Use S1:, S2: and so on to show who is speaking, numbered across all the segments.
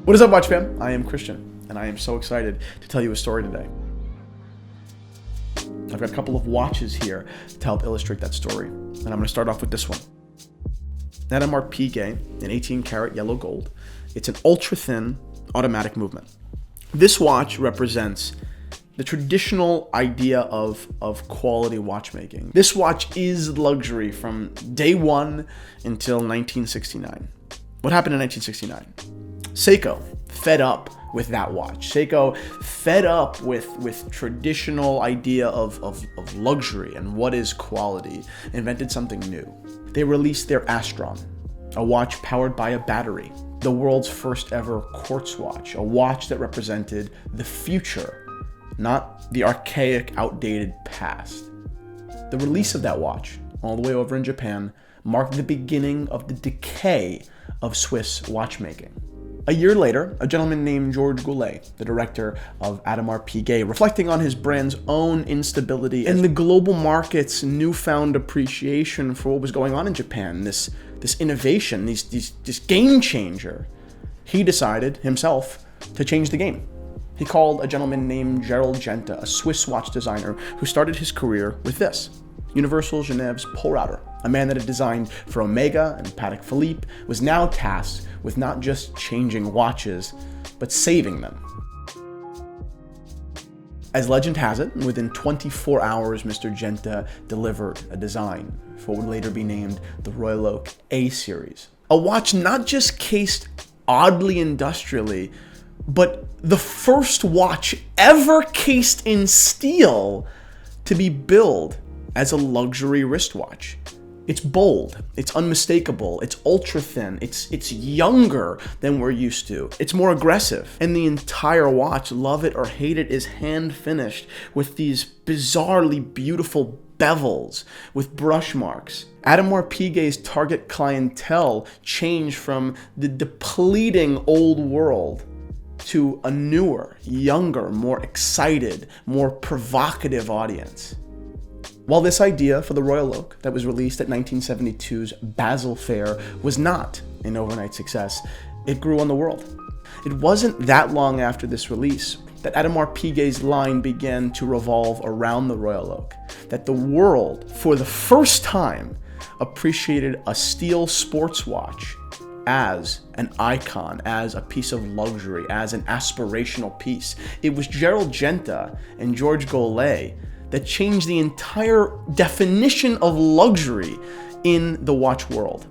S1: What is up, watch fam? I am Christian, and I am so excited to tell you a story today. I've got a couple of watches here to help illustrate that story, and I'm going to start off with this one. Audemars Piguet in 18 karat yellow gold. It's an ultra-thin automatic movement. This watch represents the traditional idea of quality watchmaking. This watch is luxury from day one until 1969. What happened in 1969? Seiko fed up with that watch. Seiko fed up with traditional idea of luxury and what is quality, invented something new. They released their Astron, a watch powered by a battery, the world's first ever quartz watch, a watch that represented the future, not the archaic, outdated past. The release of that watch, all the way over in Japan, marked the beginning of the decay of Swiss watchmaking. A year later, a gentleman named Georges Goulet, the director of Audemars Piguet, reflecting on his brand's own instability and the global market's newfound appreciation for what was going on in Japan, this innovation, this game changer, he decided himself to change the game. He called a gentleman named Gerald Genta, a Swiss watch designer who started his career with this, Universal Genève's Pole Router. A man that had designed for Omega and Patek Philippe was now tasked with not just changing watches, but saving them. As legend has it, within 24 hours, Mr. Genta delivered a design for what would later be named the Royal Oak A series. A watch not just cased oddly industrially, but the first watch ever cased in steel to be billed as a luxury wristwatch. It's bold, it's unmistakable, it's ultra thin, it's younger than we're used to, it's more aggressive. And the entire watch, love it or hate it, is hand finished with these bizarrely beautiful bevels with brush marks. Audemars Piguet's target clientele changed from the depleting old world to a newer, younger, more excited, more provocative audience. While this idea for the Royal Oak that was released at 1972's Basel Fair was not an overnight success, it grew on the world. It wasn't that long after this release that Audemars Piguet's line began to revolve around the Royal Oak, that the world, for the first time, appreciated a steel sports watch as an icon, as a piece of luxury, as an aspirational piece. It was Gerald Genta and Georges Goulet that changed the entire definition of luxury in the watch world.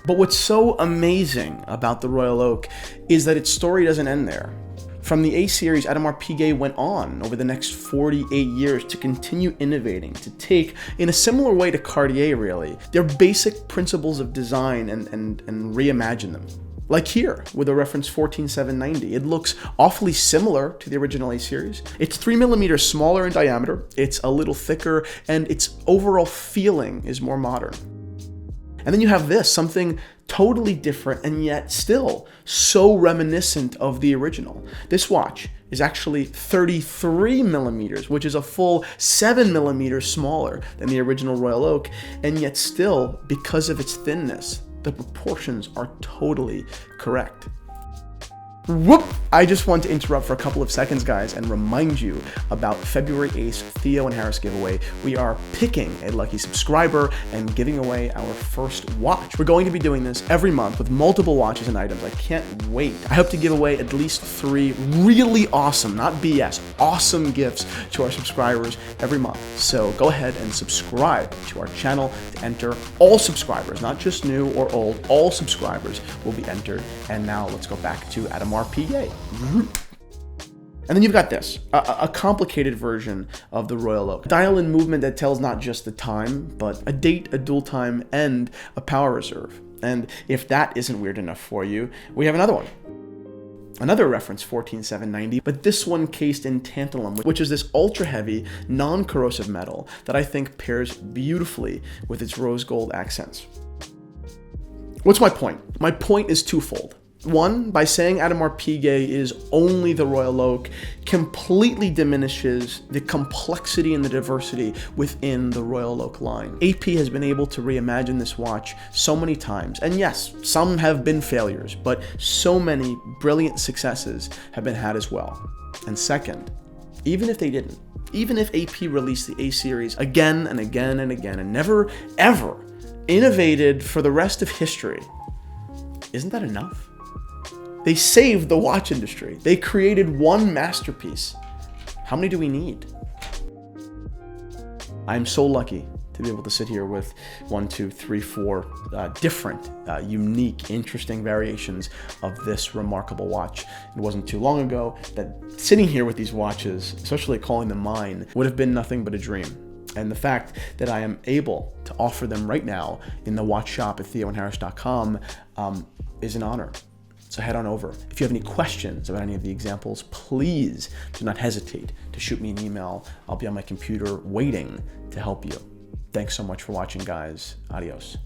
S1: But what's so amazing about the Royal Oak is that its story doesn't end there. From the A series, Audemars Piguet went on over the next 48 years to continue innovating, to take, in a similar way to Cartier really, their basic principles of design and reimagine them. Like here, with a reference 14790. It looks awfully similar to the original A series. It's 3 millimeters smaller in diameter, it's a little thicker, and its overall feeling is more modern. And then you have this, something totally different and yet still so reminiscent of the original. This watch is actually 33 millimeters, which is a full 7 millimeters smaller than the original Royal Oak, and yet still, because of its thinness, the proportions are totally correct. Whoop! I just want to interrupt for a couple of seconds, guys, and remind you about February 8th Theo and Harris giveaway. We are picking a lucky subscriber and giving away our first watch. We're going to be doing this every month with multiple watches and items. I can't wait. I hope to give away at least 3 really awesome, not BS, awesome gifts to our subscribers every month. So go ahead and subscribe to our channel to enter. All subscribers, not just new or old, all subscribers will be entered. And now let's go back to Audemars Piguet. And then you've got this, a complicated version of the Royal Oak. Dial-in movement that tells not just the time, but a date, a dual time, and a power reserve. And if that isn't weird enough for you, we have another one. Another reference, 14790, but this one cased in tantalum, which is this ultra-heavy, non-corrosive metal that I think pairs beautifully with its rose gold accents. What's my point? My point is twofold. One, by saying Audemars Piguet is only the Royal Oak completely diminishes the complexity and the diversity within the Royal Oak line. AP has been able to reimagine this watch so many times, and yes, some have been failures, but so many brilliant successes have been had as well. And second, even if they didn't, even if AP released the A series again and again and again and never ever innovated for the rest of history, isn't that enough? They saved the watch industry. They created one masterpiece. How many do we need? I'm so lucky to be able to sit here with 1, 2, 3, 4 different, unique, interesting variations of this remarkable watch. It wasn't too long ago that sitting here with these watches, especially calling them mine, would have been nothing but a dream. And the fact that I am able to offer them right now in the watch shop at theoandharris.com is an honor. So head on over. If you have any questions about any of the examples, please do not hesitate to shoot me an email. I'll be on my computer waiting to help you. Thanks so much for watching, guys. Adios.